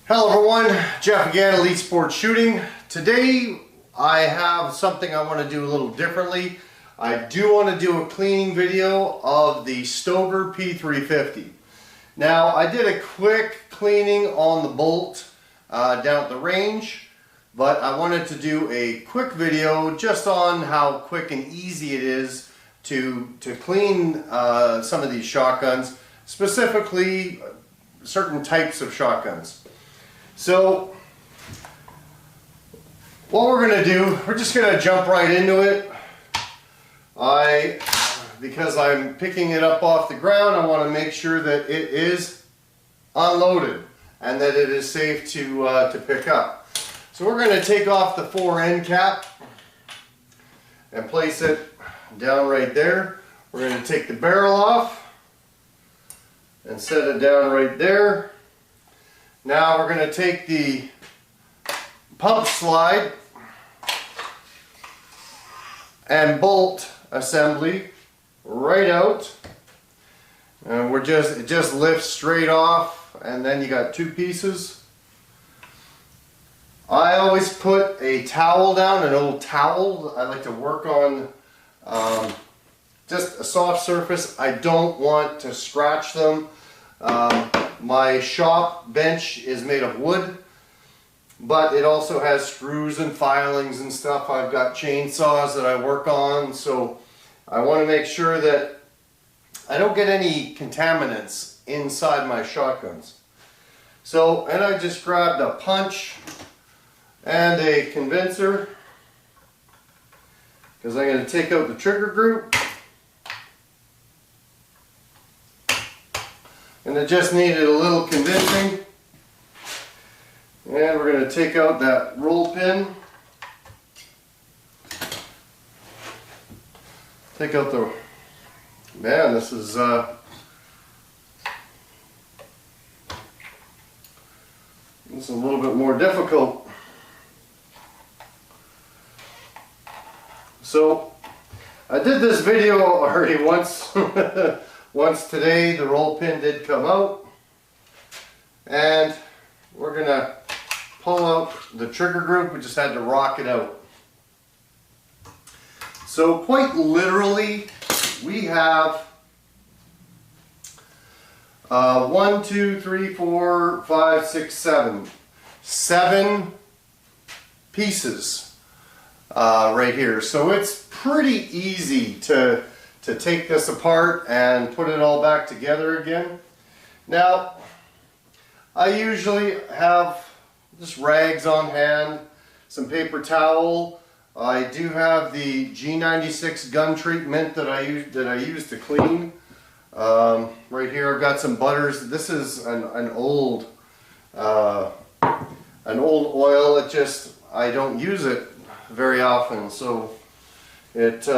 Hello everyone, Jeff again, Elite Sports Shooting. Today I have something I want to do a little differently. I do want to do a cleaning video of the Stoeger P350. Now I did a quick cleaning on the bolt down at the range, but I wanted to do a quick video just on how quick and easy it is to clean some of these shotguns, specifically certain types of shotguns. So what we're going to do, we're just going to jump right into it. Because I'm picking it up off the ground, I want to make sure that it is unloaded and that it is safe to pick up. So we're going to take off the fore end cap and place it down right there. We're going to take the barrel off and set it down right there. Now we're going to take the pump slide and bolt assembly right out, and it just lifts straight off, and then you got two pieces. I always put a towel down, an old towel. I like to work on just a soft surface. I don't want to scratch them. My shop bench is made of wood, but it also has screws and filings and stuff. I've got chainsaws that I work on, so I want to make sure that I don't get any contaminants inside my shotguns. So, and I just grabbed a punch and a condenser because I'm going to take out the trigger group. And it just needed a little condensing. And we're going to take out that roll pin. Take out the, man, this is a little bit more difficult. So I did this video already once. Once today. The roll pin did come out, and we're going to pull out the trigger group. We just had to rock it out. So quite literally we have 1, 2, 3, 4, 5, 6, 7 pieces right here. So it's pretty easy to take this apart and put it all back together again. Now, I usually have just rags on hand, some paper towel. I do have the G96 gun treatment that I use to clean. Right here I've got some butters. This is an old oil. I don't use it very often, so it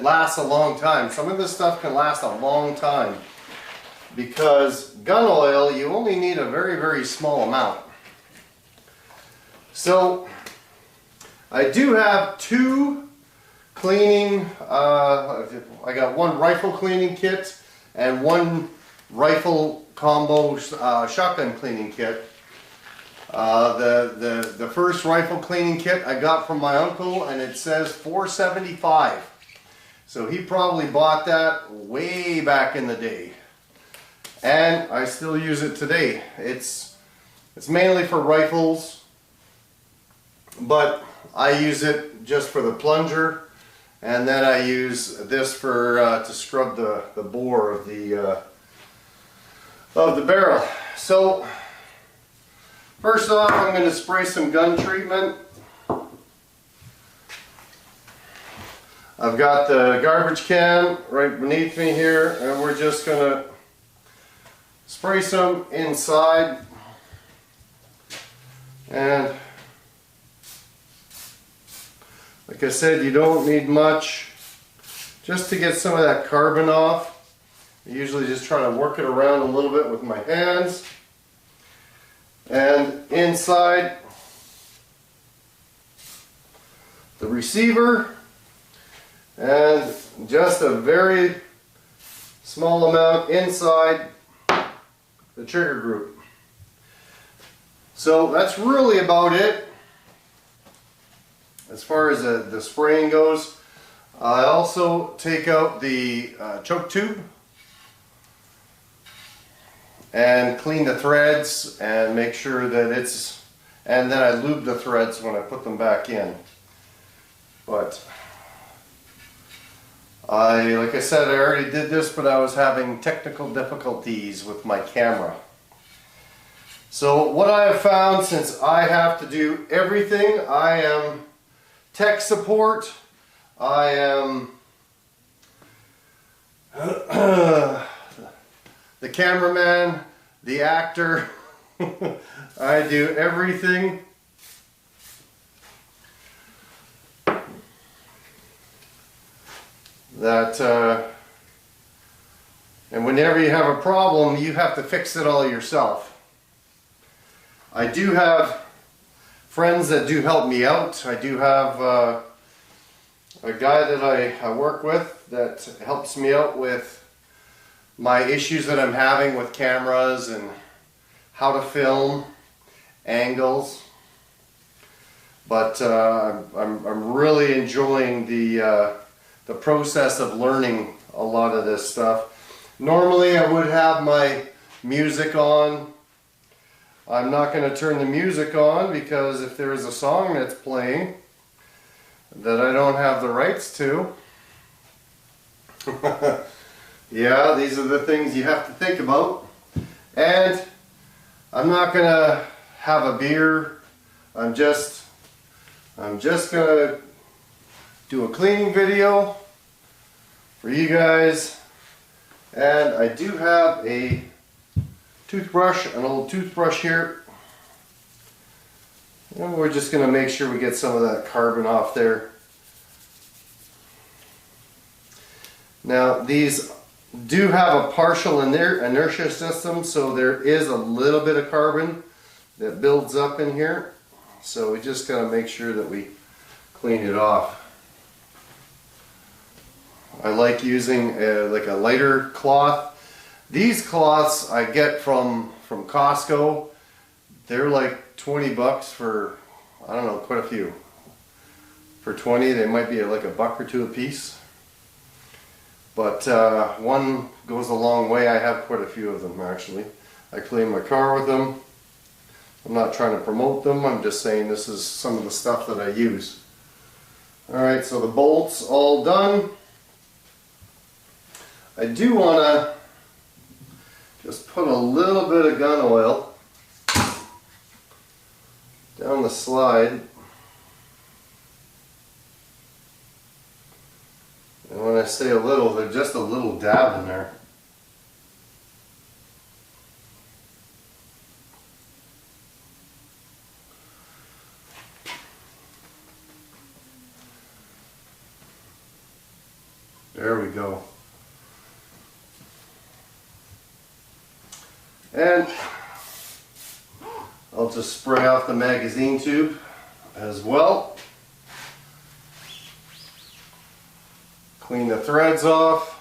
lasts a long time. Some of this stuff can last a long time because gun oil, you only need a very, very small amount. So I do have two cleaning, I got one rifle cleaning kit and one rifle combo shotgun cleaning kit. The first rifle cleaning kit I got from my uncle, and it says $4.75. So he probably bought that way back in the day, and I still use it today. It's mainly for rifles, but I use it just for the plunger, and then I use this for to scrub the bore of the barrel. So first off, I'm going to spray some gun treatment. I've got the garbage can right beneath me here, and we're just going to spray some inside. And like I said, you don't need much, just to get some of that carbon off. I usually just try to work it around a little bit with my hands. And inside the receiver, and just a very small amount inside the trigger group. So that's really about it as far as the spraying goes. I also take out the choke tube and clean the threads and make sure that it's, and then I lube the threads when I put them back in. But like I said, I already did this, but I was having technical difficulties with my camera. So what I have found, since I have to do everything, I am tech support, I am the cameraman, the actor, I do everything. And whenever you have a problem, you have to fix it all yourself. I do have friends that do help me out. I do have a guy that I work with that helps me out with my issues that I'm having with cameras and how to film, angles. But I'm really enjoying the process of learning a lot of this stuff. Normally I would have my music on. I'm not going to turn the music on because if there is a song that's playing that I don't have the rights to, yeah, these are the things you have to think about. And I'm not going to have a beer. I'm just going to do a cleaning video for you guys. And I do have a toothbrush, an old toothbrush here. And we're just going to make sure we get some of that carbon off there. Now these do have a partial inertia system, so there is a little bit of carbon that builds up in here. So we just got to make sure that we clean it off. I like using like a lighter cloth. These cloths I get from Costco. They're like 20 bucks for, I don't know, quite a few. For 20 they might be like a buck or two a piece. But one goes a long way. I have quite a few of them actually. I clean my car with them. I'm not trying to promote them, I'm just saying this is some of the stuff that I use. Alright, so the bolt's all done. I do want to just put a little bit of gun oil down the slide. And when I say a little, there's just a little dab in there. There we go. And I'll just spray off the magazine tube as well. Clean the threads off.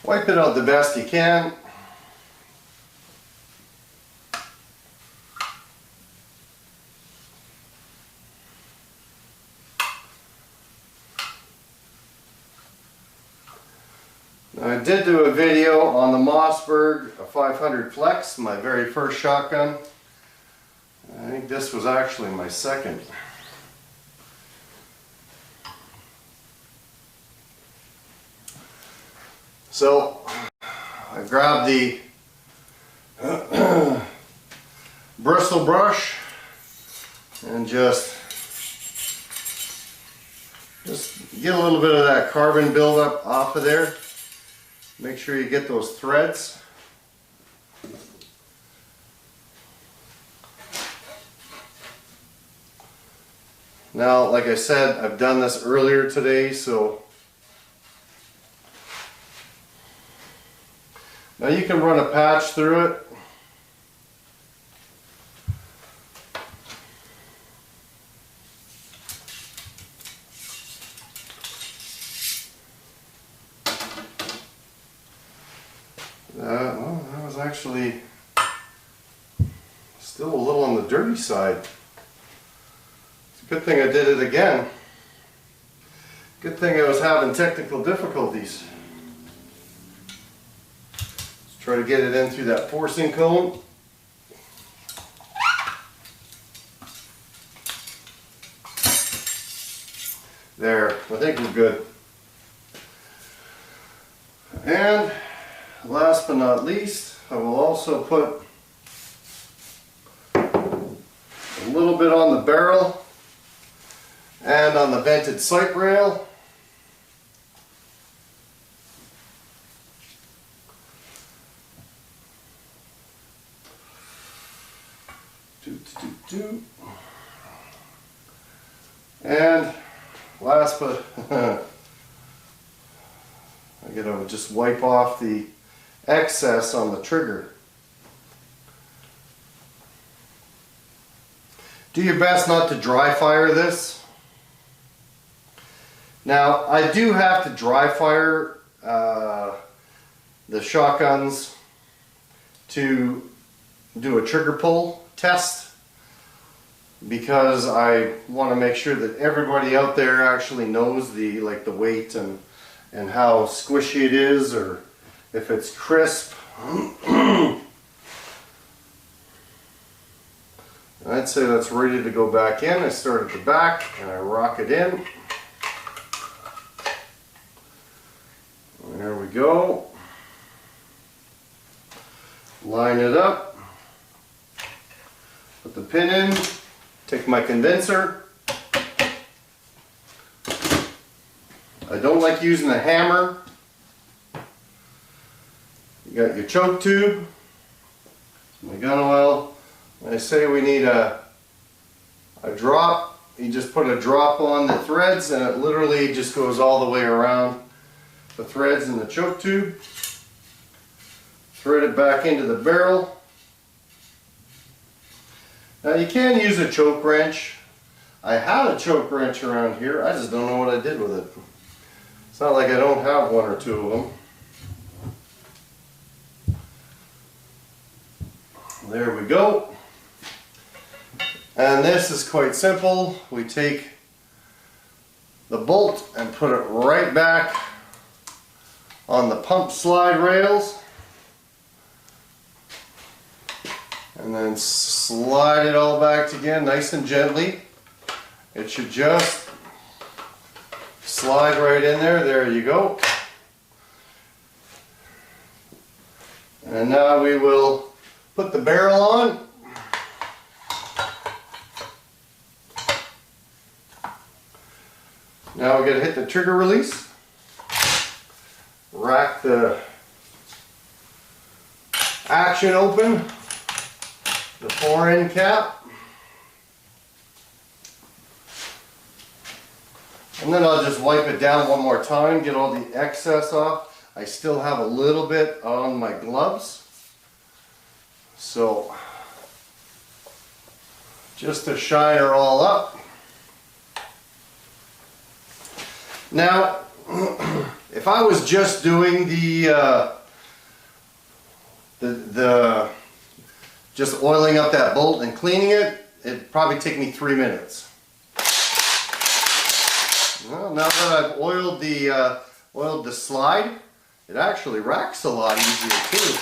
Wipe it out the best you can. I did do a video on the Mossberg 500 Flex, my very first shotgun. I think this was actually my second. So I grabbed the bristle brush and just get a little bit of that carbon buildup off of there. Make sure you get those threads. Now, like I said, I've done this earlier today, so now you can run a patch through it. actually still a little on the dirty side. It's a good thing I did it again. Good thing I was having technical difficulties. Let's try to get it in through that forcing cone. There, I think we're good. And last but not least, I will also put a little bit on the barrel and on the vented sight rail. And last but I gotta just wipe off the excess on the trigger. Do your best not to dry fire this. Now I do have to dry fire the shotguns to do a trigger pull test, because I want to make sure that everybody out there actually knows the weight and how squishy it is, or if it's crisp. I'd say that's ready to go back in. I start at the back and I rock it in. There we go. Line it up. Put the pin in. Take my condenser. I don't like using a hammer. You got your choke tube, my gun oil. When I say we need a drop, you just put a drop on the threads and it literally just goes all the way around the threads in the choke tube. Thread it back into the barrel. Now you can use a choke wrench. I had a choke wrench around here, I just don't know what I did with it. It's not like I don't have one or two of them. There we go. And this is quite simple. We take the bolt and put it right back on the pump slide rails. And then slide it all back again nice and gently. It should just slide right in there. There you go. And now we will put the barrel on. Now we're going to hit the trigger release. Rack the action open. The 4-end cap. And then I'll just wipe it down one more time, get all the excess off. I still have a little bit on my gloves. So, just to shine her all up. Now, if I was just doing just oiling up that bolt and cleaning it, it'd probably take me 3 minutes. Well, now that I've oiled the slide, it actually racks a lot easier too.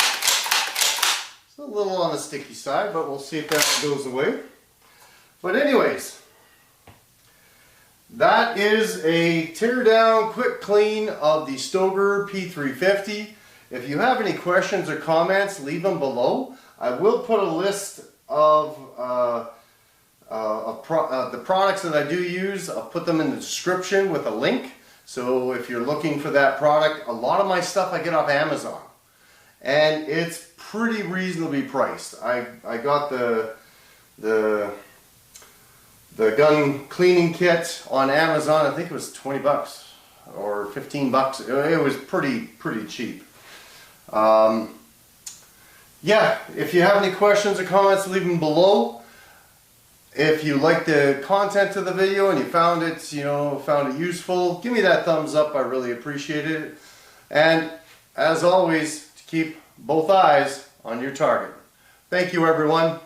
It's a little on the sticky side, but we'll see if that goes away. But anyways, that is a tear down quick clean of the Stoeger P350. If you have any questions or comments, leave them below. I will put a list of the products that I do use. I'll put them in the description with a link. So if you're looking for that product, a lot of my stuff I get off Amazon. And it's pretty reasonably priced. I got the gun cleaning kit on Amazon. I think it was 20 bucks or 15 bucks. It was pretty cheap. Yeah, if you have any questions or comments, leave them below. If you like the content of the video and you found it, useful, give me that thumbs up. I really appreciate it. And as always, to keep both eyes on your target. Thank you, everyone.